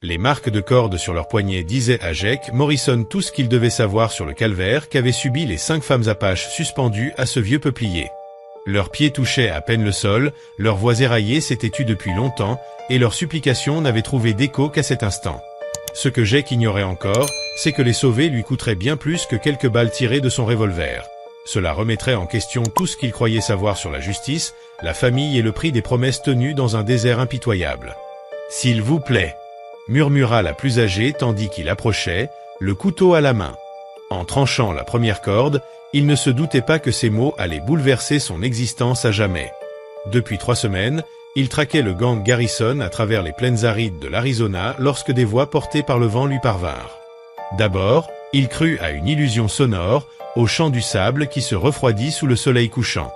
Les marques de cordes sur leurs poignets disaient à Jake Morrison tout ce qu'il devait savoir sur le calvaire qu'avaient subi les 5 femmes apaches suspendues à ce vieux peuplier. Leurs pieds touchaient à peine le sol, leurs voix éraillées s'étaient tues depuis longtemps, et leurs supplications n'avaient trouvé d'écho qu'à cet instant. Ce que Jake ignorait encore, c'est que les sauver lui coûterait bien plus que quelques balles tirées de son revolver. Cela remettrait en question tout ce qu'il croyait savoir sur la justice, la famille et le prix des promesses tenues dans un désert impitoyable. « S'il vous plaît », murmura la plus âgée tandis qu'il approchait, le couteau à la main. En tranchant la première corde, il ne se doutait pas que ces mots allaient bouleverser son existence à jamais. Depuis 3 semaines, il traquait le gang Garrison à travers les plaines arides de l'Arizona lorsque des voix portées par le vent lui parvinrent. D'abord, il crut à une illusion sonore, au chant du sable qui se refroidit sous le soleil couchant.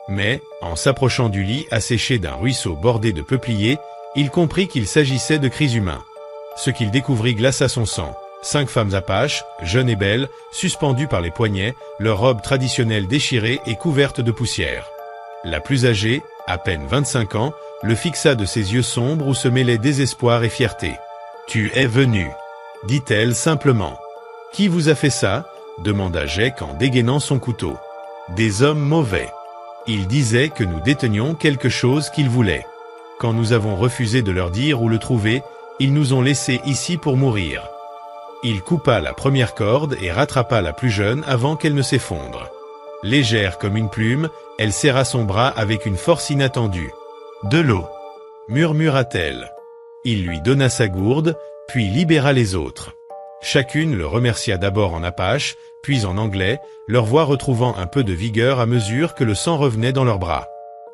Mais, en s'approchant du lit asséché d'un ruisseau bordé de peupliers, il comprit qu'il s'agissait de cris humains. Ce qu'il découvrit glaça son sang. 5 femmes apaches, jeunes et belles, suspendues par les poignets, leurs robes traditionnelles déchirées et couvertes de poussière. La plus âgée, à peine 25 ans, le fixa de ses yeux sombres où se mêlaient désespoir et fierté. « Tu es venu », dit-elle simplement. « Qui vous a fait ça ?» demanda Jake en dégainant son couteau. « Des hommes mauvais. Ils disaient que nous détenions quelque chose qu'ils voulaient. Quand nous avons refusé de leur dire où le trouver, ils nous ont laissés ici pour mourir. » Il coupa la première corde et rattrapa la plus jeune avant qu'elle ne s'effondre. Légère comme une plume, elle serra son bras avec une force inattendue. « De l'eau » murmura-t-elle. Il lui donna sa gourde, puis libéra les autres. Chacune le remercia d'abord en apache, puis en anglais, leur voix retrouvant un peu de vigueur à mesure que le sang revenait dans leurs bras.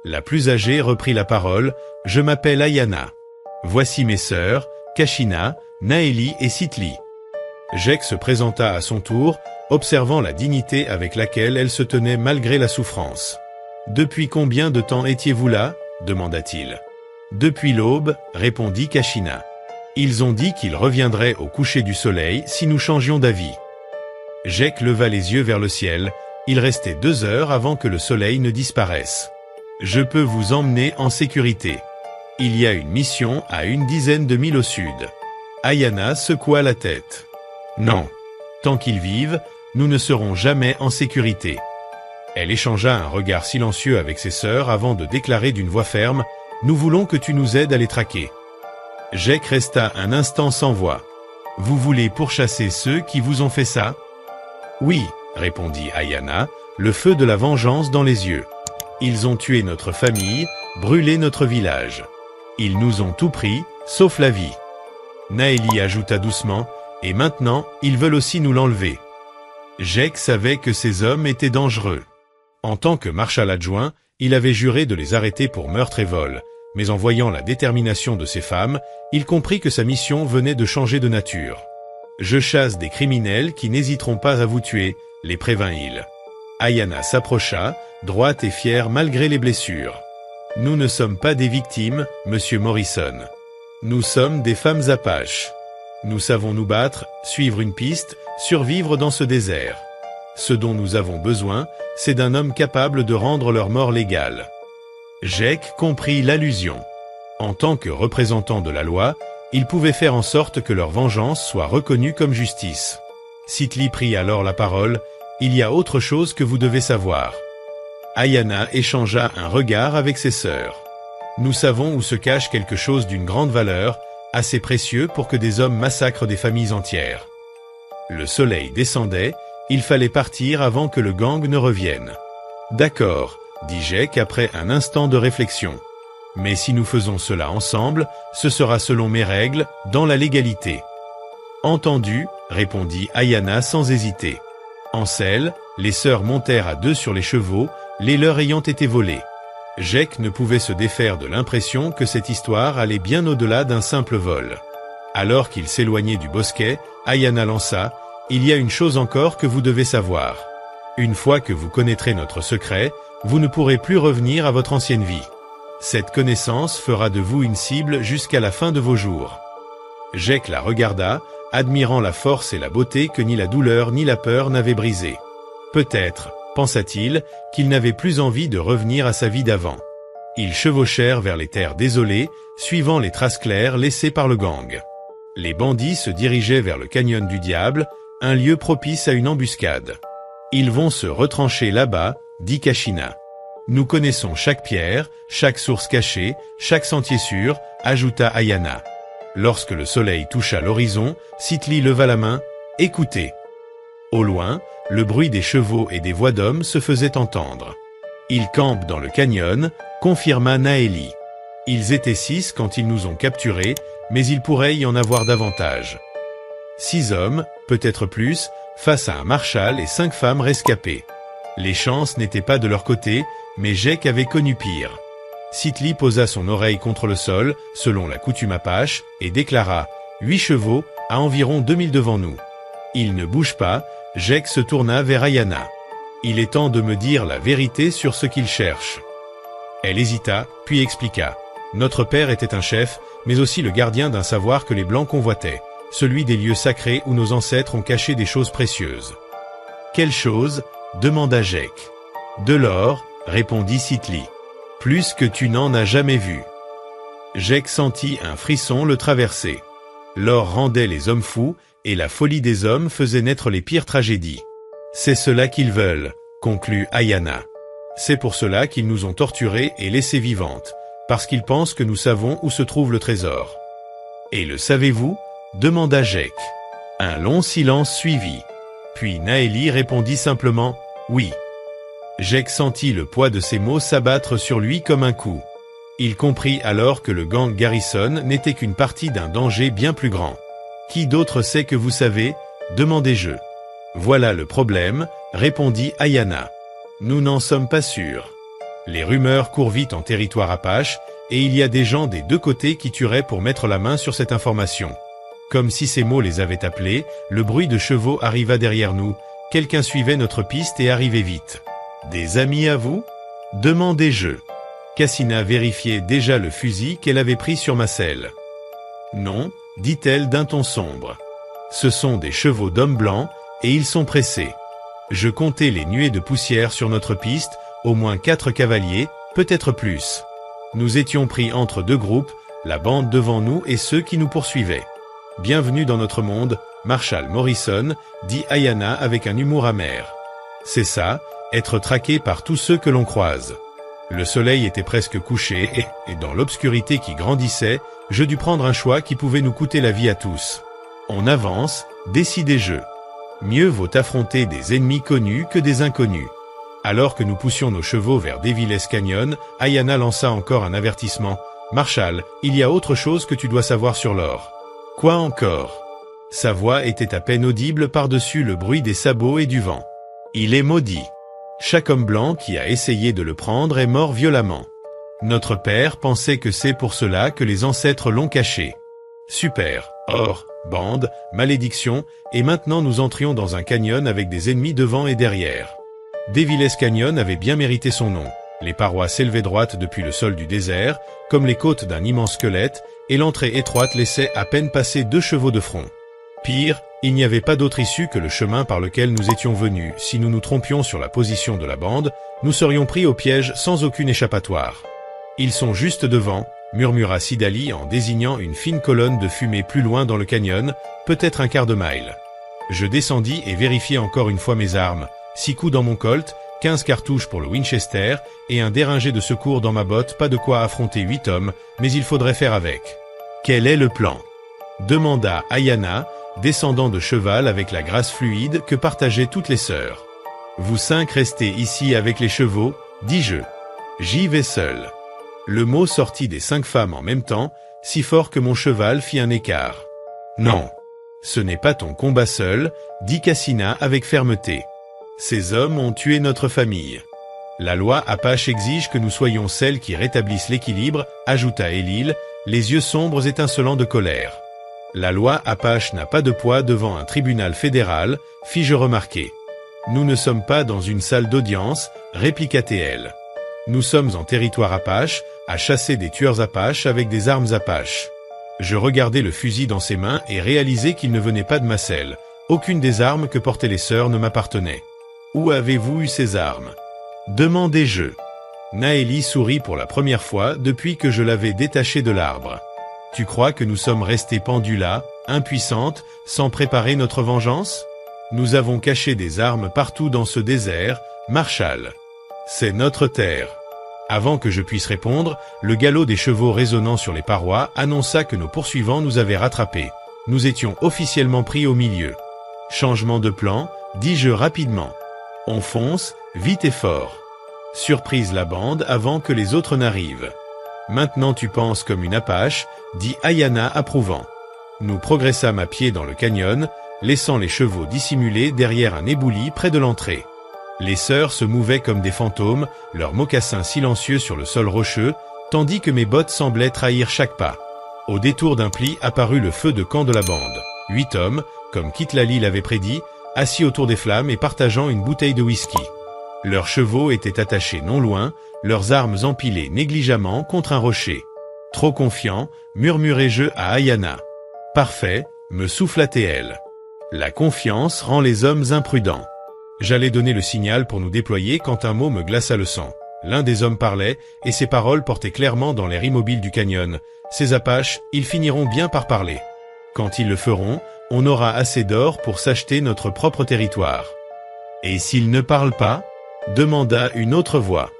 La plus âgée reprit la parole. « Je m'appelle Ayana. Voici mes sœurs, Kashina, Naeli et Sitli. » Jake se présenta à son tour, observant la dignité avec laquelle elle se tenait malgré la souffrance. « Depuis combien de temps étiez-vous là » demanda-t-il. « Depuis l'aube, » répondit Kashina. « Ils ont dit qu'ils reviendraient au coucher du soleil si nous changions d'avis. » Jake leva les yeux vers le ciel. Il restait 2 heures avant que le soleil ne disparaisse. « Je peux vous emmener en sécurité. Il y a une mission à 10 milles au sud. » Ayana secoua la tête. « Non. Tant qu'ils vivent, nous ne serons jamais en sécurité. » Elle échangea un regard silencieux avec ses sœurs avant de déclarer d'une voix ferme « Nous voulons que tu nous aides à les traquer. » Jake resta un instant sans voix. « Vous voulez pourchasser ceux qui vous ont fait ça ?»« Oui, » répondit Ayana, le feu de la vengeance dans les yeux. « Ils ont tué notre famille, brûlé notre village. Ils nous ont tout pris, sauf la vie. » Naeli ajouta doucement « Et maintenant, ils veulent aussi nous l'enlever. » Jake savait que ces hommes étaient dangereux. En tant que marshal adjoint, il avait juré de les arrêter pour meurtre et vol, mais en voyant la détermination de ces femmes, il comprit que sa mission venait de changer de nature. « Je chasse des criminels qui n'hésiteront pas à vous tuer », les prévint-il. Ayana s'approcha, droite et fière malgré les blessures. « Nous ne sommes pas des victimes, Monsieur Morrison. Nous sommes des femmes apaches. Nous savons nous battre, suivre une piste, survivre dans ce désert. Ce dont nous avons besoin, c'est d'un homme capable de rendre leur mort légale. » Jake comprit l'allusion. En tant que représentant de la loi, il pouvait faire en sorte que leur vengeance soit reconnue comme justice. Sitli prit alors la parole. « Il y a autre chose que vous devez savoir. » Ayana échangea un regard avec ses sœurs. « Nous savons où se cache quelque chose d'une grande valeur, assez précieux pour que des hommes massacrent des familles entières. » Le soleil descendait, il fallait partir avant que le gang ne revienne. « D'accord, » dit Jake après un instant de réflexion. « Mais si nous faisons cela ensemble, ce sera selon mes règles, dans la légalité. »« Entendu, » répondit Ayana sans hésiter. En selle, les sœurs montèrent à 2 sur les chevaux, les leurs ayant été volés. Jake ne pouvait se défaire de l'impression que cette histoire allait bien au-delà d'un simple vol. Alors qu'il s'éloignait du bosquet, Ayana lança « Il y a une chose encore que vous devez savoir. Une fois que vous connaîtrez notre secret, vous ne pourrez plus revenir à votre ancienne vie. Cette connaissance fera de vous une cible jusqu'à la fin de vos jours. » Jake la regarda, admirant la force et la beauté que ni la douleur ni la peur n'avaient brisée. Peut-être, pensa-t-il, qu'il n'avait plus envie de revenir à sa vie d'avant. Ils chevauchèrent vers les terres désolées, suivant les traces claires laissées par le gang. Les bandits se dirigeaient vers le canyon du diable, un lieu propice à une embuscade. Ils vont se retrancher là-bas, dit Kashina. Nous connaissons chaque pierre, chaque source cachée, chaque sentier sûr, ajouta Ayana. Lorsque le soleil toucha l'horizon, Sitli leva la main. Écoutez. Au loin, le bruit des chevaux et des voix d'hommes se faisait entendre. Ils campent dans le canyon, confirma Naeli. Ils étaient 6 quand ils nous ont capturés, mais il pourrait y en avoir davantage. 6 hommes, peut-être plus, face à un marshal et 5 femmes rescapées. Les chances n'étaient pas de leur côté, mais Jek avait connu pire. Sitli posa son oreille contre le sol, selon la coutume apache, et déclara « 8 chevaux, à environ 2000 devant nous. » Il ne bouge pas, Jek se tourna vers Ayana. « Il est temps de me dire la vérité sur ce qu'il cherche. » Elle hésita, puis expliqua. « Notre père était un chef, mais aussi le gardien d'un savoir que les Blancs convoitaient, celui des lieux sacrés où nos ancêtres ont caché des choses précieuses. »« Quelle chose ?» demanda Jek. « De l'or, » répondit Sitli. « Plus que tu n'en as jamais vu. » Jek sentit un frisson le traverser. L'or rendait les hommes fous, et la folie des hommes faisait naître les pires tragédies. « C'est cela qu'ils veulent, » conclut Ayana. « C'est pour cela qu'ils nous ont torturés et laissés vivantes, parce qu'ils pensent que nous savons où se trouve le trésor. »« Et le savez-vous » demanda Jek. Un long silence suivit. Puis Naeli répondit simplement « Oui ». Jek sentit le poids de ces mots s'abattre sur lui comme un coup. Il comprit alors que le gang Garrison n'était qu'une partie d'un danger bien plus grand. « Qui d'autre sait que vous savez ?» demandai-je. « Voilà le problème, » répondit Ayana. « Nous n'en sommes pas sûrs. Les rumeurs courent vite en territoire apache, et il y a des gens des deux côtés qui tueraient pour mettre la main sur cette information. » Comme si ces mots les avaient appelés, le bruit de chevaux arriva derrière nous. Quelqu'un suivait notre piste et arrivait vite. « Des amis à vous » demandai-je. Cassina vérifiait déjà le fusil qu'elle avait pris sur ma selle. « Non » dit-elle d'un ton sombre. « Ce sont des chevaux d'hommes blancs, et ils sont pressés. Je comptais les nuées de poussière sur notre piste, au moins 4 cavaliers, peut-être plus. Nous étions pris entre 2 groupes, la bande devant nous et ceux qui nous poursuivaient. Bienvenue dans notre monde, Marshal Morrison, dit Ayana avec un humour amer. C'est ça, être traqué par tous ceux que l'on croise. Le soleil était presque couché et dans l'obscurité qui grandissait, je dus prendre un choix qui pouvait nous coûter la vie à tous. On avance, décidai-je. Mieux vaut affronter des ennemis connus que des inconnus. Alors que nous poussions nos chevaux vers Devil's Canyon, Ayana lança encore un avertissement. « Marshal, il y a autre chose que tu dois savoir sur l'or. » « Quoi encore ?» Sa voix était à peine audible par-dessus le bruit des sabots et du vent. « Il est maudit. Chaque homme blanc qui a essayé de le prendre est mort violemment. Notre père pensait que c'est pour cela que les ancêtres l'ont caché. Super, or, bande, malédiction, et maintenant nous entrions dans un canyon avec des ennemis devant et derrière. Devil's Canyon avait bien mérité son nom. Les parois s'élevaient droites depuis le sol du désert, comme les côtes d'un immense squelette, et l'entrée étroite laissait à peine passer 2 chevaux de front. Pire, il n'y avait pas d'autre issue que le chemin par lequel nous étions venus. Si nous nous trompions sur la position de la bande, nous serions pris au piège sans aucune échappatoire. « Ils sont juste devant », murmura Sidali en désignant une fine colonne de fumée plus loin dans le canyon, peut-être un quart de mile. Je descendis et vérifiai encore une fois mes armes. 6 coups dans mon colt, 15 cartouches pour le Winchester et un déringé de secours dans ma botte, pas de quoi affronter 8 hommes, mais il faudrait faire avec. « Quel est le plan ?» demanda Ayana, descendant de cheval avec la grâce fluide que partageaient toutes les sœurs. « Vous 5 restez ici avec les chevaux, dis-je. J'y vais seul. » Le mot sortit des 5 femmes en même temps, si fort que mon cheval fit un écart. « Non, ce n'est pas ton combat seul, » dit Cassina avec fermeté. Ces hommes ont tué notre famille. La loi Apache exige que nous soyons celles qui rétablissent l'équilibre, ajouta Elil, les yeux sombres étincelants de colère. La loi Apache n'a pas de poids devant un tribunal fédéral, fis-je remarquer. Nous ne sommes pas dans une salle d'audience, répliqua-t-elle. Nous sommes en territoire Apache, à chasser des tueurs Apaches avec des armes Apache. Je regardai le fusil dans ses mains et réalisai qu'il ne venait pas de ma selle. Aucune des armes que portaient les sœurs ne m'appartenait. Où avez-vous eu ces armes ? Demandai-je. Naeli sourit pour la première fois depuis que je l'avais détaché de l'arbre. Tu crois que nous sommes restés pendus là, impuissante, sans préparer notre vengeance? Nous avons caché des armes partout dans ce désert, Marshal. C'est notre terre. Avant que je puisse répondre, le galop des chevaux résonnant sur les parois annonça que nos poursuivants nous avaient rattrapés. Nous étions officiellement pris au milieu. Changement de plan, dis-je rapidement. On fonce, vite et fort. Surprise la bande avant que les autres n'arrivent. Maintenant tu penses comme une apache, dit Ayana approuvant. Nous progressâmes à pied dans le canyon, laissant les chevaux dissimulés derrière un éboulis près de l'entrée. Les sœurs se mouvaient comme des fantômes, leurs mocassins silencieux sur le sol rocheux, tandis que mes bottes semblaient trahir chaque pas. Au détour d'un pli apparut le feu de camp de la bande. 8 hommes, comme Kitlali l'avait prédit, assis autour des flammes et partageant une bouteille de whisky. Leurs chevaux étaient attachés non loin, leurs armes empilées négligemment contre un rocher. Trop confiant, murmurai-je à Ayana. Parfait, me souffla-t-elle. La confiance rend les hommes imprudents. J'allais donner le signal pour nous déployer quand un mot me glaça le sang. L'un des hommes parlait, et ses paroles portaient clairement dans l'air immobile du canyon. Ces Apaches, ils finiront bien par parler. Quand ils le feront, on aura assez d'or pour s'acheter notre propre territoire. Et s'ils ne parlent pas? Demanda une autre voix.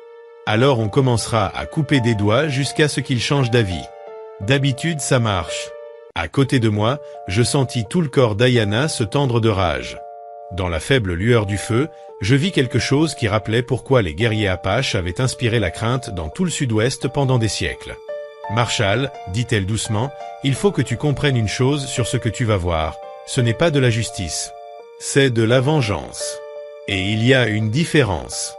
Alors on commencera à couper des doigts jusqu'à ce qu'ils changent d'avis. D'habitude ça marche. À côté de moi, je sentis tout le corps d'Ayana se tendre de rage. Dans la faible lueur du feu, je vis quelque chose qui rappelait pourquoi les guerriers Apaches avaient inspiré la crainte dans tout le sud-ouest pendant des siècles. « Marshal, dit-elle doucement, il faut que tu comprennes une chose sur ce que tu vas voir. Ce n'est pas de la justice. C'est de la vengeance. Et il y a une différence. »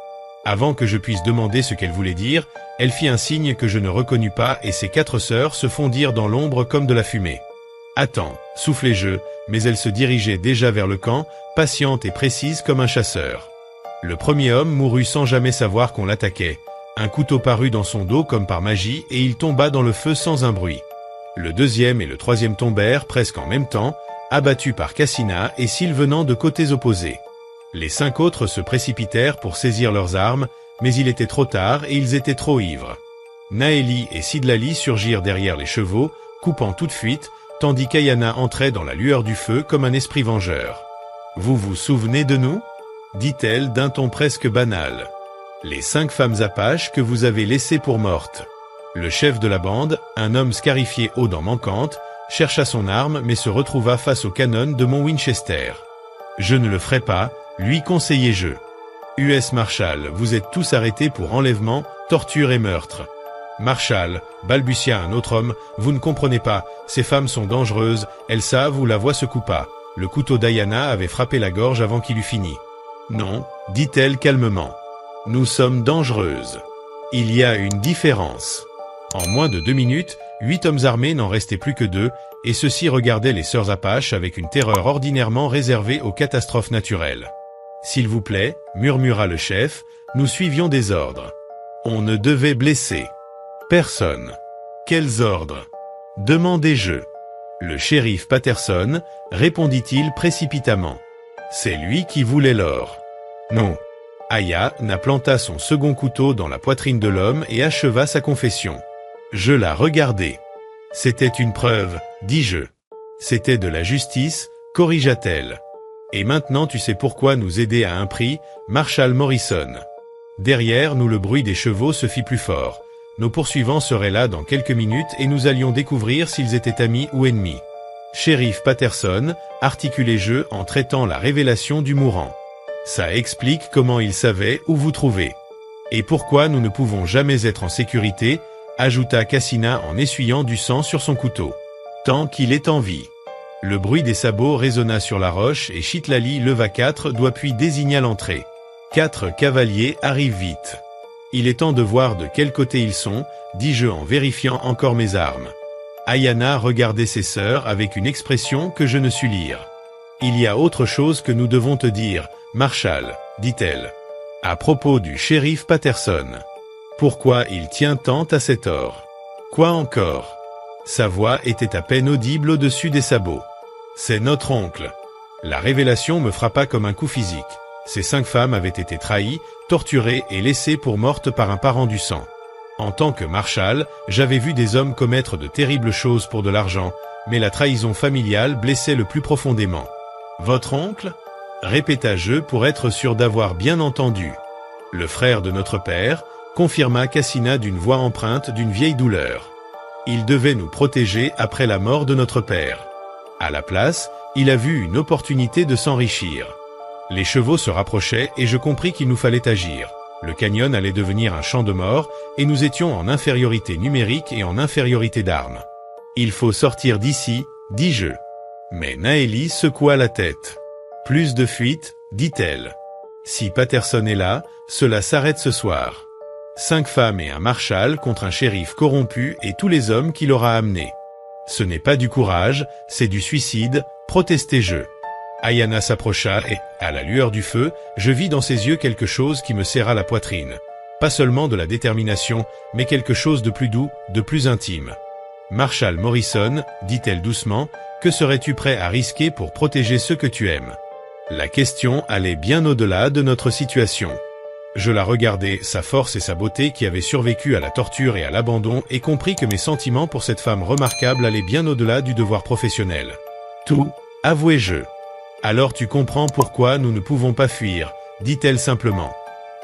Avant que je puisse demander ce qu'elle voulait dire, elle fit un signe que je ne reconnus pas et ses 4 sœurs se fondirent dans l'ombre comme de la fumée. « Attends, soufflai-je, mais elle se dirigeait déjà vers le camp, patiente et précise comme un chasseur. Le premier homme mourut sans jamais savoir qu'on l'attaquait. Un couteau parut dans son dos comme par magie et il tomba dans le feu sans un bruit. Le deuxième et le troisième tombèrent presque en même temps, abattus par Cassina et Syl venant de côtés opposés. Les 5 autres se précipitèrent pour saisir leurs armes, mais il était trop tard et ils étaient trop ivres. Naeli et Sidlali surgirent derrière les chevaux, coupant toute fuite, tandis qu'Ayana entrait dans la lueur du feu comme un esprit vengeur. « Vous vous souvenez de nous » dit-elle d'un ton presque banal. « Les 5 femmes Apaches que vous avez laissées pour mortes. » Le chef de la bande, un homme scarifié aux dents manquantes, chercha son arme mais se retrouva face au canon de mon Winchester. « Je ne le ferai pas, lui conseillai-je. US Marshal, vous êtes tous arrêtés pour enlèvement, torture et meurtre. » Marshal, balbutia un autre homme, vous ne comprenez pas, ces femmes sont dangereuses, elles savent où la voix se coupa. Le couteau d'Ayana avait frappé la gorge avant qu'il eût fini. Non, dit-elle calmement. Nous sommes dangereuses. Il y a une différence. En moins de 2 minutes, 8 hommes armés n'en restaient plus que 2, et ceux-ci regardaient les sœurs Apaches avec une terreur ordinairement réservée aux catastrophes naturelles. S'il vous plaît, murmura le chef, nous suivions des ordres. On ne devait blesser personne. Quels ordres? Demandai-je. Le shérif Patterson, répondit-il précipitamment. C'est lui qui voulait l'or. Non. Ayana planta son second couteau dans la poitrine de l'homme et acheva sa confession. Je la regardai. C'était une preuve, dis-je. C'était de la justice, corrigea-t-elle. Et maintenant tu sais pourquoi nous aider à un prix, Marshal Morrison. Derrière nous le bruit des chevaux se fit plus fort. Nos poursuivants seraient là dans quelques minutes et nous allions découvrir s'ils étaient amis ou ennemis. Shérif Patterson, articulai-je en traitant la révélation du mourant. Ça explique comment il savait où vous trouver. Et pourquoi nous ne pouvons jamais être en sécurité, ajouta Cassina en essuyant du sang sur son couteau. Tant qu'il est en vie. Le bruit des sabots résonna sur la roche et Chitlali leva 4 doigts puis désigna l'entrée. 4 cavaliers arrivent vite. Il est temps de voir de quel côté ils sont, dis-je en vérifiant encore mes armes. Ayana regardait ses sœurs avec une expression que je ne sus lire. Il y a autre chose que nous devons te dire, Marshal, dit-elle. À propos du shérif Patterson. Pourquoi il tient tant à cet or? Quoi encore? Sa voix était à peine audible au-dessus des sabots. C'est notre oncle. La révélation me frappa comme un coup physique. Ces 5 femmes avaient été trahies, torturées et laissées pour mortes par un parent du sang. En tant que marshal, j'avais vu des hommes commettre de terribles choses pour de l'argent, mais la trahison familiale blessait le plus profondément. Votre oncle? Répéta-je pour être sûr d'avoir bien entendu. Le frère de notre père, confirma Cassina d'une voix empreinte d'une vieille douleur. Il devait nous protéger après la mort de notre père. À la place, il a vu une opportunité de s'enrichir. Les chevaux se rapprochaient et je compris qu'il nous fallait agir. Le canyon allait devenir un champ de mort et nous étions en infériorité numérique et en infériorité d'armes. Il faut sortir d'ici, dis-je. Mais Naëlie secoua la tête. Plus de fuite, dit-elle. Si Patterson est là, cela s'arrête ce soir. 5 femmes et un marshal contre un shérif corrompu et tous les hommes qu'il aura amenés. Ce n'est pas du courage, c'est du suicide, protestai-je. Ayana s'approcha et, à la lueur du feu, je vis dans ses yeux quelque chose qui me serra la poitrine. Pas seulement de la détermination, mais quelque chose de plus doux, de plus intime. Marshal Morrison, dit-elle doucement, que serais-tu prêt à risquer pour protéger ceux que tu aimes? La question allait bien au-delà de notre situation. Je la regardais, sa force et sa beauté qui avaient survécu à la torture et à l'abandon, et compris que mes sentiments pour cette femme remarquable allaient bien au-delà du devoir professionnel. Tout, avouai-je. Alors tu comprends pourquoi nous ne pouvons pas fuir, dit-elle simplement.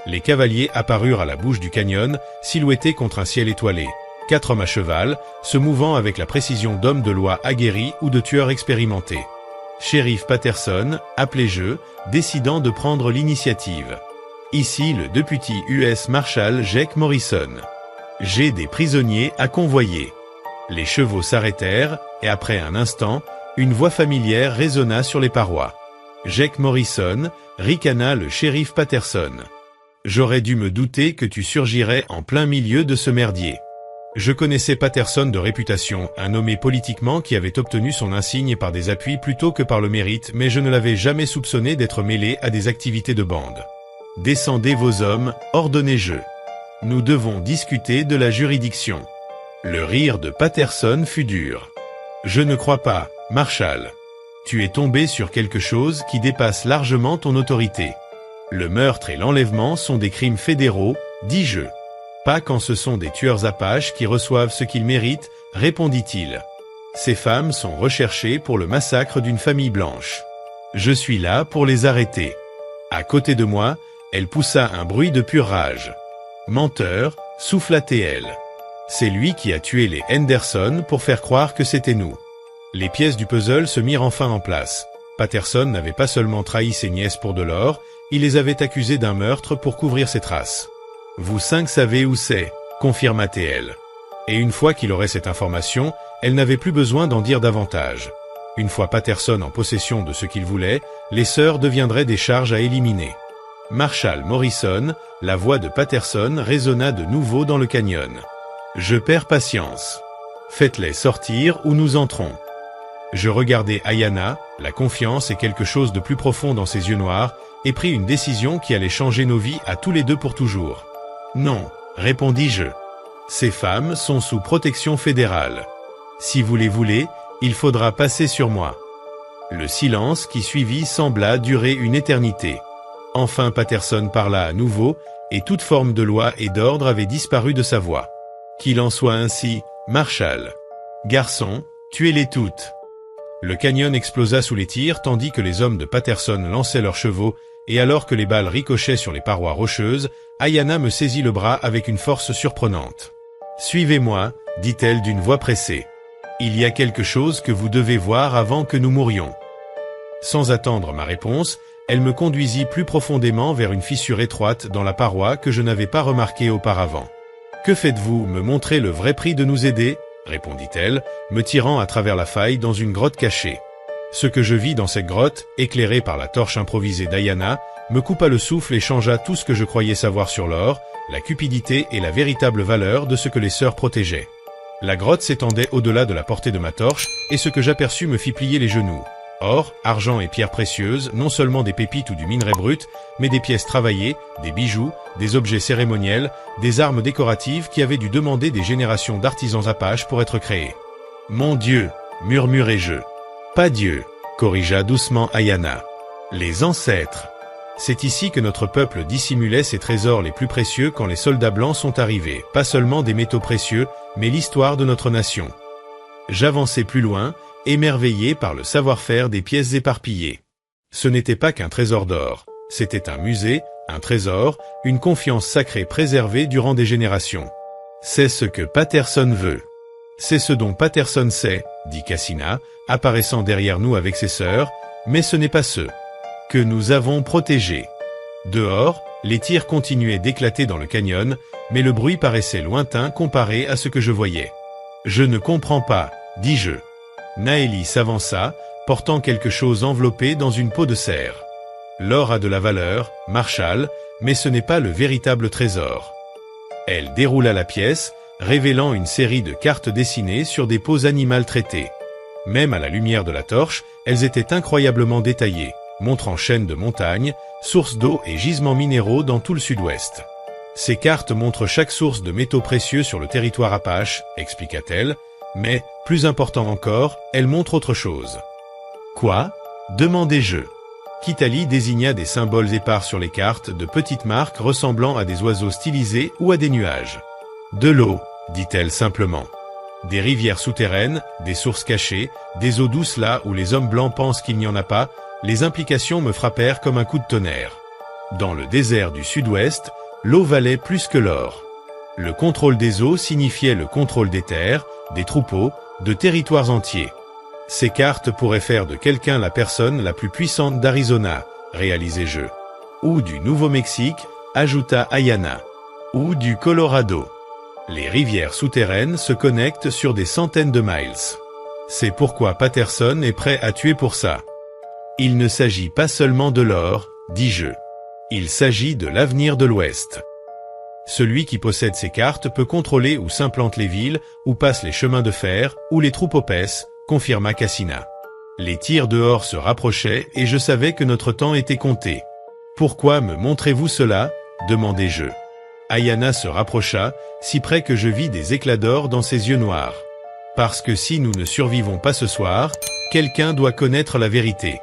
Les cavaliers apparurent à la bouche du canyon, silhouettés contre un ciel étoilé. 4 hommes à cheval, se mouvant avec la précision d'hommes de loi aguerris ou de tueurs expérimentés. Shérif Patterson, appelai-je, décidant de prendre l'initiative. Ici le député US Marshal Jake Morrison. J'ai des prisonniers à convoyer. Les chevaux s'arrêtèrent, et après un instant, une voix familière résonna sur les parois. Jake Morrison, ricana le shérif Patterson. J'aurais dû me douter que tu surgirais en plein milieu de ce merdier. Je connaissais Patterson de réputation, un nommé politiquement qui avait obtenu son insigne par des appuis plutôt que par le mérite, mais je ne l'avais jamais soupçonné d'être mêlé à des activités de bande. Descendez vos hommes, ordonnai-je. Nous devons discuter de la juridiction. Le rire de Patterson fut dur. Je ne crois pas, Marshal. Tu es tombé sur quelque chose qui dépasse largement ton autorité. Le meurtre et l'enlèvement sont des crimes fédéraux, dis-je. Pas quand ce sont des tueurs apaches qui reçoivent ce qu'ils méritent, répondit-il. Ces femmes sont recherchées pour le massacre d'une famille blanche. Je suis là pour les arrêter. À côté de moi, elle poussa un bruit de pure rage. Menteur, souffla-t-elle. C'est lui qui a tué les Henderson pour faire croire que c'était nous. Les pièces du puzzle se mirent enfin en place. Patterson n'avait pas seulement trahi ses nièces pour de l'or, il les avait accusées d'un meurtre pour couvrir ses traces. Vous 5 savez où c'est, confirma-t-elle. Et une fois qu'il aurait cette information, elle n'avait plus besoin d'en dire davantage. Une fois Patterson en possession de ce qu'il voulait, les sœurs deviendraient des charges à éliminer. Marshal Morrison, la voix de Patterson résonna de nouveau dans le canyon. Je perds patience. Faites-les sortir ou nous entrons. Je regardai Ayana, la confiance et quelque chose de plus profond dans ses yeux noirs, et pris une décision qui allait changer nos vies à tous les deux pour toujours. Non, répondis-je. Ces femmes sont sous protection fédérale. Si vous les voulez, il faudra passer sur moi. Le silence qui suivit sembla durer une éternité. Enfin Patterson parla à nouveau, et toute forme de loi et d'ordre avait disparu de sa voix. Qu'il en soit ainsi, Marshal. Garçon, tuez-les toutes. Le canyon explosa sous les tirs tandis que les hommes de Patterson lançaient leurs chevaux, et alors que les balles ricochaient sur les parois rocheuses, Ayana me saisit le bras avec une force surprenante. « Suivez-moi », dit-elle d'une voix pressée. « Il y a quelque chose que vous devez voir avant que nous mourions. » Sans attendre ma réponse, elle me conduisit plus profondément vers une fissure étroite dans la paroi que je n'avais pas remarquée auparavant. « Que faites-vous, me montrer le vrai prix de nous aider ?» répondit-elle, me tirant à travers la faille dans une grotte cachée. Ce que je vis dans cette grotte, éclairée par la torche improvisée d'Ayana, me coupa le souffle et changea tout ce que je croyais savoir sur l'or, la cupidité et la véritable valeur de ce que les sœurs protégeaient. La grotte s'étendait au-delà de la portée de ma torche, et ce que j'aperçus me fit plier les genoux. Or, argent et pierres précieuses, non seulement des pépites ou du minerai brut, mais des pièces travaillées, des bijoux, des objets cérémoniels, des armes décoratives qui avaient dû demander des générations d'artisans apaches pour être créées. « Mon Dieu !» murmurai-je. « Pas Dieu !» corrigea doucement Ayana. « Les ancêtres !» C'est ici que notre peuple dissimulait ses trésors les plus précieux quand les soldats blancs sont arrivés, pas seulement des métaux précieux, mais l'histoire de notre nation. J'avançai plus loin, émerveillé par le savoir-faire des pièces éparpillées. Ce n'était pas qu'un trésor d'or, c'était un musée, un trésor, une confiance sacrée préservée durant des générations. C'est ce que Patterson veut. C'est ce dont Patterson sait, dit Cassina, apparaissant derrière nous avec ses sœurs, mais ce n'est pas ce que nous avons protégé. Dehors, les tirs continuaient d'éclater dans le canyon, mais le bruit paraissait lointain comparé à ce que je voyais. Je ne comprends pas, dis-je. Naëlie s'avança, portant quelque chose enveloppé dans une peau de cerf. L'or a de la valeur, Marshall, mais ce n'est pas le véritable trésor. Elle déroula la pièce, révélant une série de cartes dessinées sur des peaux animales traitées. Même à la lumière de la torche, elles étaient incroyablement détaillées, montrant chaînes de montagnes, sources d'eau et gisements minéraux dans tout le sud-ouest. Ces cartes montrent chaque source de métaux précieux sur le territoire apache, expliqua-t-elle, mais, plus important encore, elles montrent autre chose. Quoi ? Demandai-je. Kitali désigna des symboles épars sur les cartes, de petites marques ressemblant à des oiseaux stylisés ou à des nuages. De l'eau, dit-elle simplement. Des rivières souterraines, des sources cachées, des eaux douces là où les hommes blancs pensent qu'il n'y en a pas, les implications me frappèrent comme un coup de tonnerre. Dans le désert du sud-ouest, l'eau valait plus que l'or. Le contrôle des eaux signifiait le contrôle des terres, des troupeaux, de territoires entiers. Ces cartes pourraient faire de quelqu'un la personne la plus puissante d'Arizona, réalisai-je. Ou du Nouveau-Mexique, ajouta Ayana. Ou du Colorado. Les rivières souterraines se connectent sur des centaines de miles. C'est pourquoi Patterson est prêt à tuer pour ça. Il ne s'agit pas seulement de l'or, dis-je. Il s'agit de l'avenir de l'Ouest. Celui qui possède ces cartes peut contrôler où s'implantent les villes, où passent les chemins de fer, où les troupeaux paissent, confirma Cassina. Les tirs dehors se rapprochaient et je savais que notre temps était compté. Pourquoi me montrez-vous cela ? Demandai-je. Ayana se rapprocha, si près que je vis des éclats d'or dans ses yeux noirs. Parce que si nous ne survivons pas ce soir, quelqu'un doit connaître la vérité.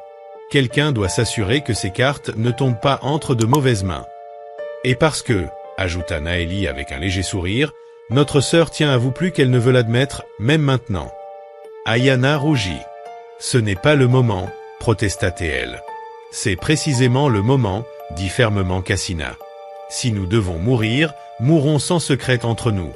Quelqu'un doit s'assurer que ces cartes ne tombent pas entre de mauvaises mains. Et parce que, ajouta Naëlie avec un léger sourire, notre sœur tient à vous plus qu'elle ne veut l'admettre, même maintenant. Ayana rougit. Ce n'est pas le moment, protesta-t-elle. C'est précisément le moment, dit fermement Cassina. Si nous devons mourir, mourons sans secret entre nous.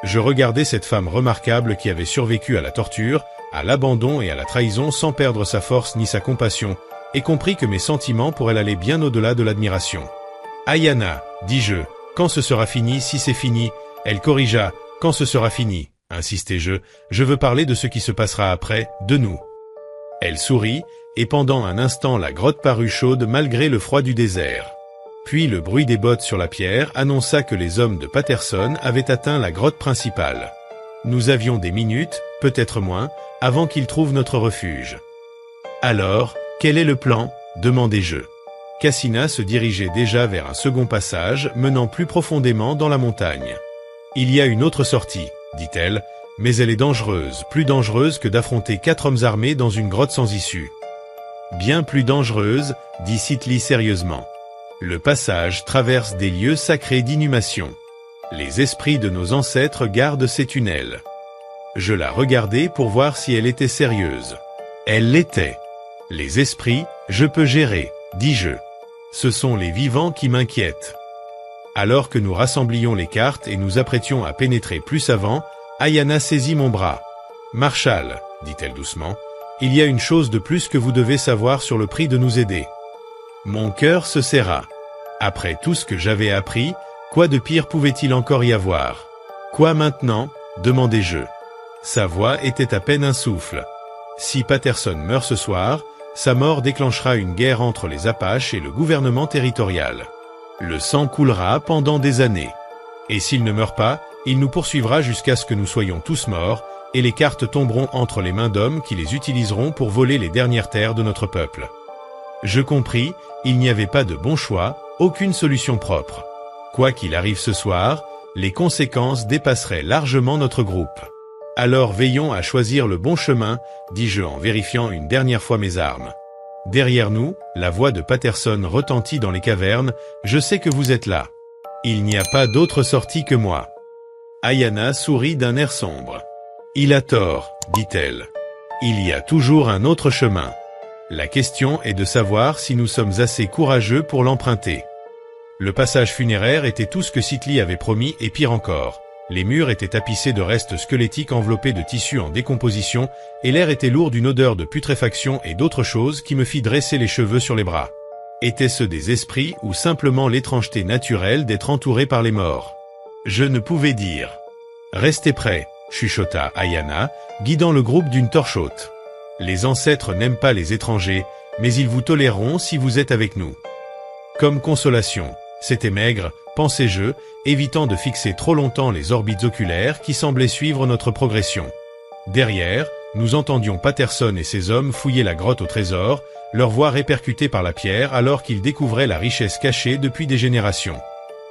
Je regardais cette femme remarquable qui avait survécu à la torture, à l'abandon et à la trahison sans perdre sa force ni sa compassion, et compris que mes sentiments pour elle allaient bien au-delà de l'admiration. Ayana, dis-je, quand ce sera fini, si c'est fini, elle corrigea, quand ce sera fini, insistai-je, je veux parler de ce qui se passera après, de nous. Elle sourit, et pendant un instant la grotte parut chaude malgré le froid du désert. Puis le bruit des bottes sur la pierre annonça que les hommes de Patterson avaient atteint la grotte principale. Nous avions des minutes, peut-être moins, avant qu'ils trouvent notre refuge. Alors, quel est le plan ? Demandai-je. Cassina se dirigeait déjà vers un second passage menant plus profondément dans la montagne. Il y a une autre sortie, dit-elle, mais elle est dangereuse, plus dangereuse que d'affronter 4 hommes armés dans une grotte sans issue. Bien plus dangereuse, dit Sitli sérieusement. Le passage traverse des lieux sacrés d'inhumation. Les esprits de nos ancêtres gardent ces tunnels. Je la regardai pour voir si elle était sérieuse. Elle l'était. Les esprits, je peux gérer, dis-je. Ce sont les vivants qui m'inquiètent. Alors que nous rassemblions les cartes et nous apprêtions à pénétrer plus avant, Ayana saisit mon bras. « Marshall, dit-elle doucement, il y a une chose de plus que vous devez savoir sur le prix de nous aider. » Mon cœur se serra. Après tout ce que j'avais appris, quoi de pire pouvait-il encore y avoir ? Quoi maintenant ? Demandai-je. Sa voix était à peine un souffle. Si Patterson meurt ce soir, sa mort déclenchera une guerre entre les Apaches et le gouvernement territorial. Le sang coulera pendant des années. Et s'il ne meurt pas, il nous poursuivra jusqu'à ce que nous soyons tous morts, et les cartes tomberont entre les mains d'hommes qui les utiliseront pour voler les dernières terres de notre peuple. Je compris, il n'y avait pas de bon choix, aucune solution propre. Quoi qu'il arrive ce soir, les conséquences dépasseraient largement notre groupe. Alors veillons à choisir le bon chemin, dis-je en vérifiant une dernière fois mes armes. Derrière nous, la voix de Patterson retentit dans les cavernes, « Je sais que vous êtes là. Il n'y a pas d'autre sortie que moi. » Ayana sourit d'un air sombre. « Il a tort, dit-elle. Il y a toujours un autre chemin. La question est de savoir si nous sommes assez courageux pour l'emprunter. Le passage funéraire était tout ce que Sitli avait promis et pire encore. Les murs étaient tapissés de restes squelettiques enveloppés de tissus en décomposition et l'air était lourd d'une odeur de putréfaction et d'autres choses qui me fit dresser les cheveux sur les bras. Étaient-ce des esprits ou simplement l'étrangeté naturelle d'être entouré par les morts? Je ne pouvais dire. Restez prêts, chuchota Ayana, guidant le groupe d'une torche haute. Les ancêtres n'aiment pas les étrangers, mais ils vous toléreront si vous êtes avec nous. Comme consolation, c'était maigre, pensais-je, évitant de fixer trop longtemps les orbites oculaires qui semblaient suivre notre progression. Derrière, nous entendions Patterson et ses hommes fouiller la grotte au trésor, leur voix répercutée par la pierre alors qu'ils découvraient la richesse cachée depuis des générations.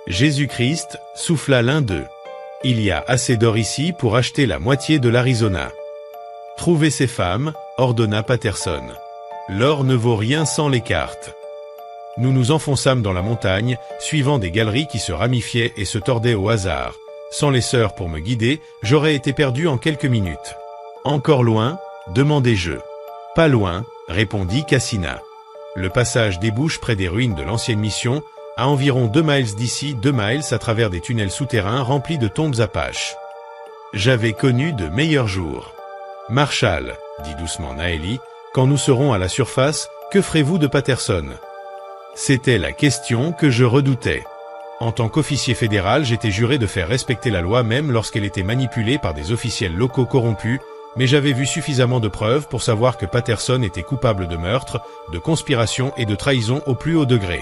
Jésus-Christ, souffla l'un d'eux. Il y a assez d'or ici pour acheter la moitié de l'Arizona. Trouvez ces femmes, ordonna Patterson. L'or ne vaut rien sans les cartes. Nous nous enfonçâmes dans la montagne, suivant des galeries qui se ramifiaient et se tordaient au hasard. Sans les sœurs pour me guider, j'aurais été perdu en quelques minutes. Encore loin? Demandai-je. Pas loin, répondit Cassina. Le passage débouche près des ruines de l'ancienne mission, à environ 2 miles d'ici, 2 miles à travers des tunnels souterrains remplis de tombes apaches. J'avais connu de meilleurs jours. Marshall, dit doucement Naeli, quand nous serons à la surface, que ferez-vous de Patterson? C'était la question que je redoutais. En tant qu'officier fédéral, j'étais juré de faire respecter la loi même lorsqu'elle était manipulée par des officiels locaux corrompus, mais j'avais vu suffisamment de preuves pour savoir que Patterson était coupable de meurtre, de conspiration et de trahison au plus haut degré.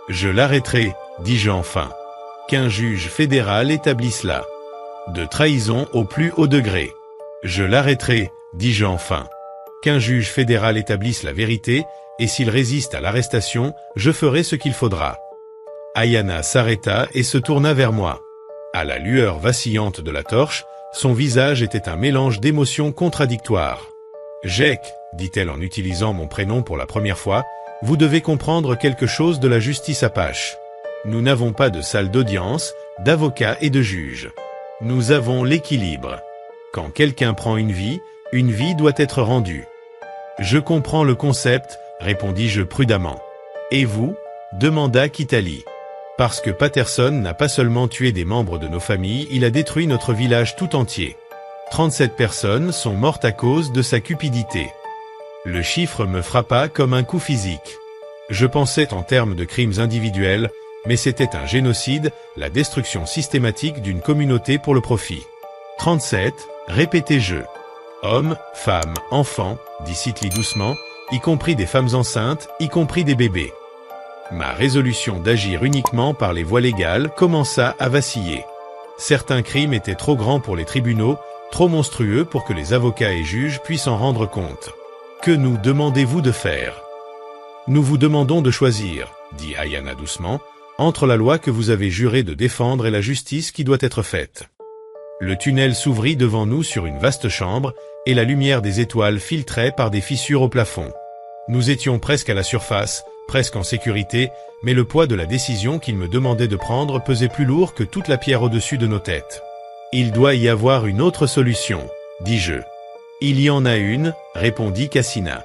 Je l'arrêterai, dis-je enfin. Qu'un juge fédéral établisse cela. De trahison au plus haut degré. Je l'arrêterai, dis-je enfin. Qu'un juge fédéral établisse la vérité, et s'il résiste à l'arrestation, je ferai ce qu'il faudra. Ayana s'arrêta et se tourna vers moi. À la lueur vacillante de la torche, son visage était un mélange d'émotions contradictoires. « Jake, dit-elle en utilisant mon prénom pour la première fois, vous devez comprendre quelque chose de la justice apache. Nous n'avons pas de salle d'audience, d'avocats et de juges. Nous avons l'équilibre. Quand quelqu'un prend une vie doit être rendue. Je comprends le concept, répondis-je prudemment. Et vous? Demanda Kitali. Parce que Patterson n'a pas seulement tué des membres de nos familles, il a détruit notre village tout entier. 37 personnes sont mortes à cause de sa cupidité. Le chiffre me frappa comme un coup physique. Je pensais en termes de crimes individuels, mais c'était un génocide, la destruction systématique d'une communauté pour le profit. 37, répétai-je. Hommes, femmes, enfants, dit Sitli doucement, y compris des femmes enceintes, y compris des bébés. Ma résolution d'agir uniquement par les voies légales commença à vaciller. Certains crimes étaient trop grands pour les tribunaux, trop monstrueux pour que les avocats et juges puissent en rendre compte. Que nous demandez-vous de faire? Nous vous demandons de choisir, dit Ayana doucement, entre la loi que vous avez juré de défendre et la justice qui doit être faite. Le tunnel s'ouvrit devant nous sur une vaste chambre, et la lumière des étoiles filtrait par des fissures au plafond. Nous étions presque à la surface, presque en sécurité, mais le poids de la décision qu'il me demandait de prendre pesait plus lourd que toute la pierre au-dessus de nos têtes. Il doit y avoir une autre solution, dis-je. Il y en a une, répondit Cassina.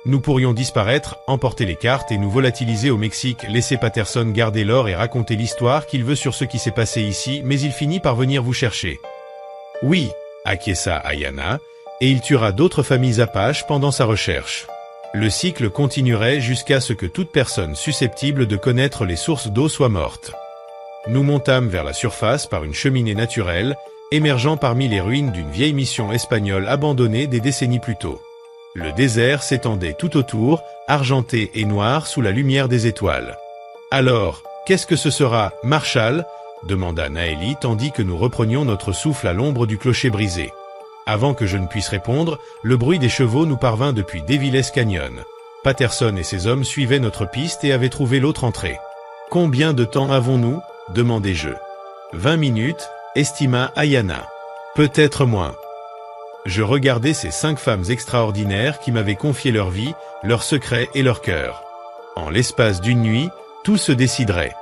Nous pourrions disparaître, emporter les cartes et nous volatiliser au Mexique, laisser Patterson garder l'or et raconter l'histoire qu'il veut sur ce qui s'est passé ici, mais il finit par venir vous chercher. Oui, acquiesça Ayana, et il tuera d'autres familles apaches pendant sa recherche. Le cycle continuerait jusqu'à ce que toute personne susceptible de connaître les sources d'eau soit morte. Nous montâmes vers la surface par une cheminée naturelle, émergeant parmi les ruines d'une vieille mission espagnole abandonnée des décennies plus tôt. Le désert s'étendait tout autour, argenté et noir sous la lumière des étoiles. « Alors, qu'est-ce que ce sera, Marshall ?» demanda Naeli tandis que nous reprenions notre souffle à l'ombre du clocher brisé. Avant que je ne puisse répondre, le bruit des chevaux nous parvint depuis Devil's Canyon. Patterson et ses hommes suivaient notre piste et avaient trouvé l'autre entrée. « Combien de temps avons-nous » demandai-je. 20 minutes, estima Ayana. Peut-être moins. Je regardais ces 5 femmes extraordinaires qui m'avaient confié leur vie, leurs secrets et leur cœur. En l'espace d'une nuit, tout se déciderait.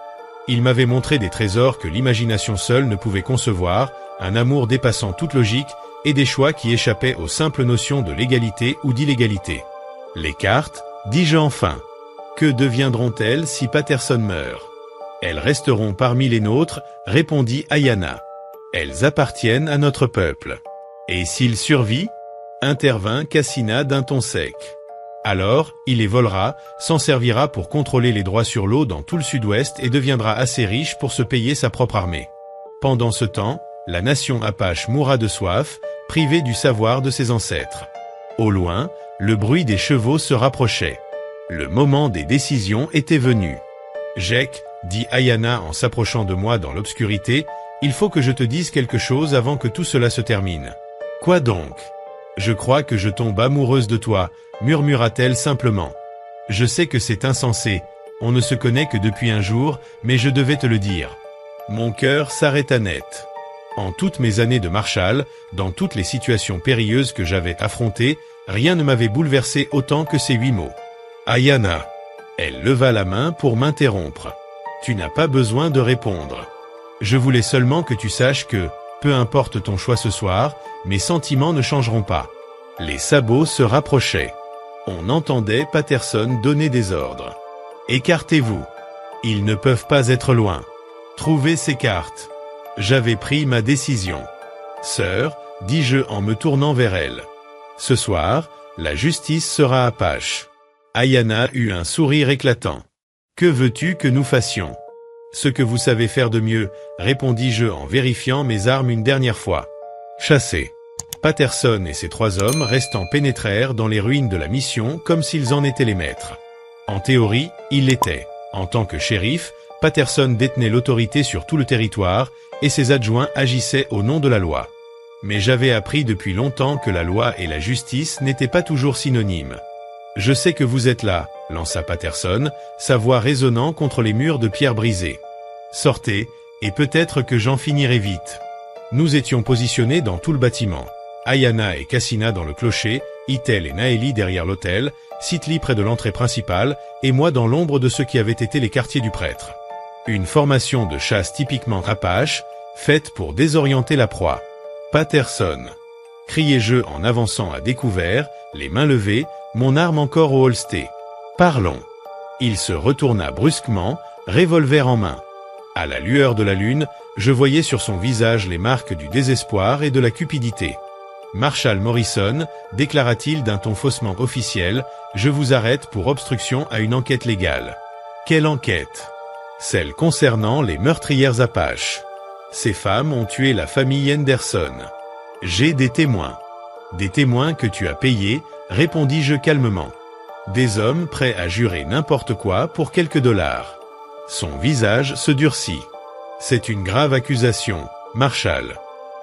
Ils m'avaient montré des trésors que l'imagination seule ne pouvait concevoir, un amour dépassant toute logique, et des choix qui échappaient aux simples notions de légalité ou d'illégalité. Les cartes, dis-je enfin. Que deviendront-elles si Patterson meurt? Elles resteront parmi les nôtres, répondit Ayanna. Elles appartiennent à notre peuple. Et s'il survit? Intervint Cassina d'un ton sec. Alors, il les volera, s'en servira pour contrôler les droits sur l'eau dans tout le sud-ouest et deviendra assez riche pour se payer sa propre armée. Pendant ce temps, la nation Apache mourra de soif, privée du savoir de ses ancêtres. Au loin, le bruit des chevaux se rapprochait. Le moment des décisions était venu. Jek, dit Ayanna en s'approchant de moi dans l'obscurité, il faut que je te dise quelque chose avant que tout cela se termine. Quoi donc? Je crois que je tombe amoureuse de toi, murmura-t-elle simplement. Je sais que c'est insensé, on ne se connaît que depuis un jour, mais je devais te le dire. Mon cœur s'arrêta net. En toutes mes années de Marshall, dans toutes les situations périlleuses que j'avais affrontées, rien ne m'avait bouleversé autant que ces 8 mots. Ayanna. Elle leva la main pour m'interrompre. Tu n'as pas besoin de répondre. Je voulais seulement que tu saches que, peu importe ton choix ce soir, mes sentiments ne changeront pas. Les sabots se rapprochaient. On entendait Patterson donner des ordres. Écartez-vous. Ils ne peuvent pas être loin. Trouvez ces cartes. J'avais pris ma décision. Sœur, dis-je en me tournant vers elle. Ce soir, la justice sera Apache. Ayanna eut un sourire éclatant. Que veux-tu que nous fassions? Ce que vous savez faire de mieux, répondis-je en vérifiant mes armes une dernière fois. Chasser. Patterson et ses 3 hommes restants pénétrèrent dans les ruines de la mission comme s'ils en étaient les maîtres. En théorie, ils l'étaient. En tant que shérif, Patterson détenait l'autorité sur tout le territoire et ses adjoints agissaient au nom de la loi. Mais j'avais appris depuis longtemps que la loi et la justice n'étaient pas toujours synonymes. Je sais que vous êtes là, lança Patterson, sa voix résonnant contre les murs de pierre brisés. Sortez, et peut-être que j'en finirai vite. Nous étions positionnés dans tout le bâtiment. Ayanna et Cassina dans le clocher, Itel et Naeli derrière l'hôtel, Sitli près de l'entrée principale, et moi dans l'ombre de ce qui avaient été les quartiers du prêtre. Une formation de chasse typiquement Apache, faite pour désorienter la proie. Patterson. Criai-je en avançant à découvert, les mains levées, mon arme encore au holster. Parlons. Il se retourna brusquement, revolver en main. À la lueur de la lune, je voyais sur son visage les marques du désespoir et de la cupidité. Marshall Morrison, déclara-t-il d'un ton faussement officiel, je vous arrête pour obstruction à une enquête légale. Quelle enquête? Celle concernant les meurtrières Apaches. Ces femmes ont tué la famille Henderson. J'ai des témoins. Des témoins que tu as payés, répondis-je calmement. Des hommes prêts à jurer n'importe quoi pour quelques dollars. Son visage se durcit. C'est une grave accusation, Marshall.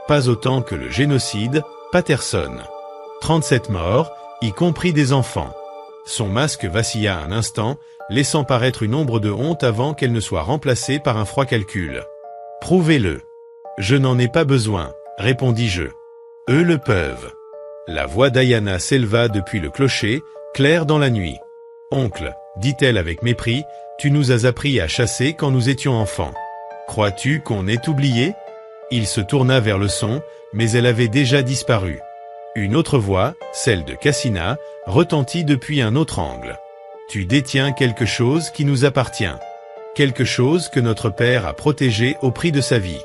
Pas autant que le génocide, Patterson. 37 morts, y compris des enfants. Son masque vacilla un instant, laissant paraître une ombre de honte avant qu'elle ne soit remplacée par un froid calcul. Prouvez-le. Je n'en ai pas besoin, répondis-je. Eux le peuvent. La voix d'Ayanna s'éleva depuis le clocher, claire dans la nuit. Oncle, dit-elle avec mépris, tu nous as appris à chasser quand nous étions enfants. Crois-tu qu'on ait oublié? Il se tourna vers le son, mais elle avait déjà disparu. Une autre voix, celle de Cassina, retentit depuis un autre angle. Tu détiens quelque chose qui nous appartient. Quelque chose que notre père a protégé au prix de sa vie.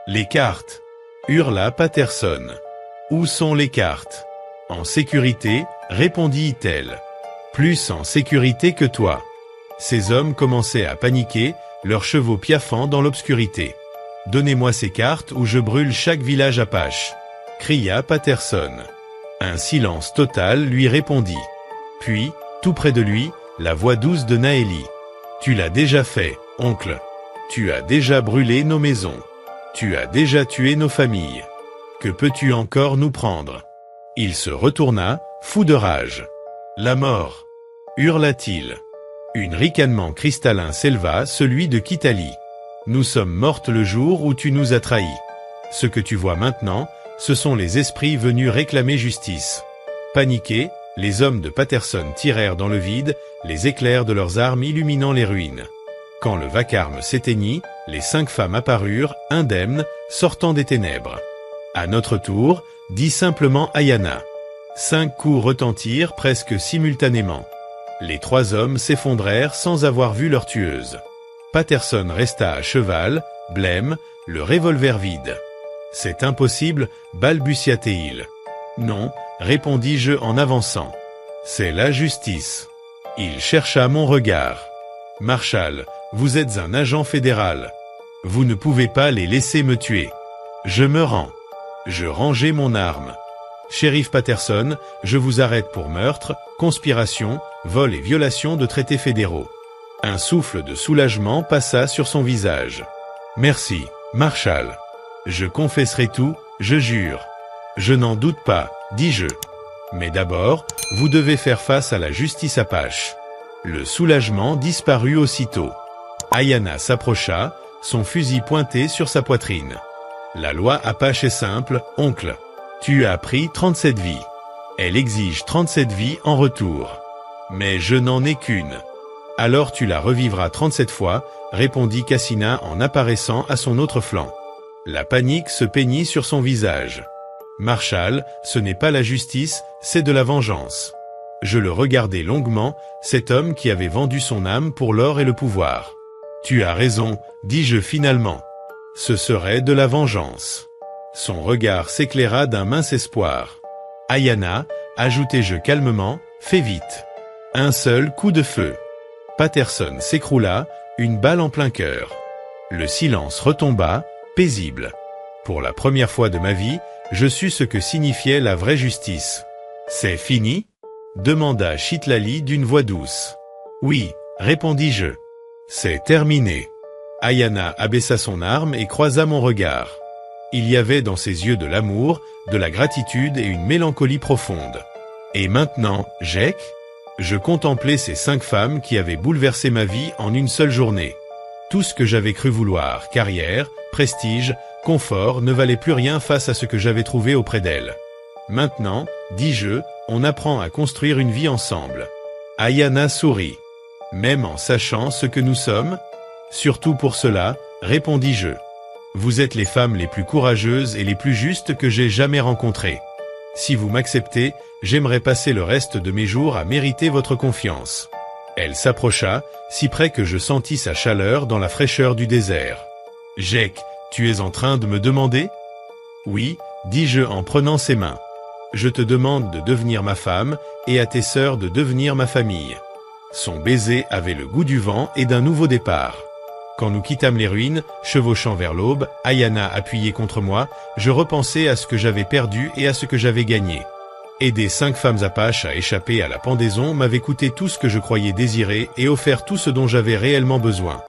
Les cartes. Hurla Patterson. Où sont les cartes? En sécurité, répondit-elle. Plus en sécurité que toi. Ces hommes commençaient à paniquer, leurs chevaux piaffant dans l'obscurité. Donnez-moi ces cartes ou je brûle chaque village Apache, cria Patterson. Un silence total lui répondit. Puis, tout près de lui, la voix douce de Naeli. Tu l'as déjà fait, oncle. Tu as déjà brûlé nos maisons. Tu as déjà tué nos familles. Que peux-tu encore nous prendre? Il se retourna, fou de rage. La mort, hurla-t-il. Un ricanement cristallin s'éleva, celui de Kitali. Nous sommes mortes le jour où tu nous as trahis. Ce que tu vois maintenant, ce sont les esprits venus réclamer justice. Paniqués, les hommes de Patterson tirèrent dans le vide, les éclairs de leurs armes illuminant les ruines. Quand le vacarme s'éteignit, les 5 femmes apparurent, indemnes, sortant des ténèbres. À notre tour, dit simplement Ayana. 5 coups retentirent presque simultanément. Les 3 hommes s'effondrèrent sans avoir vu leur tueuse. Patterson resta à cheval, blême, le revolver vide. « C'est impossible, balbutia-t-il. »« Non, répondis-je en avançant. C'est la justice. » Il chercha mon regard. « Marshall, vous êtes un agent fédéral. Vous ne pouvez pas les laisser me tuer. Je me rends. » Je rangeai mon arme. « Shérif Patterson, je vous arrête pour meurtre, conspiration, vol et violation de traités fédéraux. » Un souffle de soulagement passa sur son visage. « Merci, Marshall. Je confesserai tout, je jure. »« Je n'en doute pas, dis-je. Mais d'abord, vous devez faire face à la justice apache. » Le soulagement disparut aussitôt. Ayana s'approcha, son fusil pointé sur sa poitrine. « La loi apache est simple, oncle. Tu as pris 37 vies. Elle exige 37 vies en retour. Mais je n'en ai qu'une. Alors tu la revivras 37 fois, répondit Cassina en apparaissant à son autre flanc. La panique se peignit sur son visage. Marshall, ce n'est pas la justice, c'est de la vengeance. Je le regardai longuement, cet homme qui avait vendu son âme pour l'or et le pouvoir. Tu as raison, dis-je finalement. Ce serait de la vengeance. Son regard s'éclaira d'un mince espoir. Ayana, ajoutai-je calmement, fais vite. Un seul coup de feu. Patterson s'écroula, une balle en plein cœur. Le silence retomba, paisible. Pour la première fois de ma vie, je sus ce que signifiait la vraie justice. « C'est fini » demanda Chitlali d'une voix douce. « Oui, répondis-je. C'est terminé. » Ayana abaissa son arme et croisa mon regard. Il y avait dans ses yeux de l'amour, de la gratitude et une mélancolie profonde. Et maintenant, Jake ? Je contemplais ces 5 femmes qui avaient bouleversé ma vie en une seule journée. Tout ce que j'avais cru vouloir, carrière, prestige, confort, ne valait plus rien face à ce que j'avais trouvé auprès d'elles. Maintenant, dis-je, on apprend à construire une vie ensemble. Ayana sourit. Même en sachant ce que nous sommes ? Surtout pour cela, répondis-je. Vous êtes les femmes les plus courageuses et les plus justes que j'ai jamais rencontrées. Si vous m'acceptez, j'aimerais passer le reste de mes jours à mériter votre confiance. Elle s'approcha, si près que je sentis sa chaleur dans la fraîcheur du désert. « Jake, tu es en train de me demander ?»« Oui, dis-je en prenant ses mains. Je te demande de devenir ma femme, et à tes sœurs de devenir ma famille. » Son baiser avait le goût du vent et d'un nouveau départ. Quand nous quittâmes les ruines, chevauchant vers l'aube, Ayana appuyée contre moi, je repensais à ce que j'avais perdu et à ce que j'avais gagné. Aider 5 femmes apaches à échapper à la pendaison m'avait coûté tout ce que je croyais désirer et offert tout ce dont j'avais réellement besoin.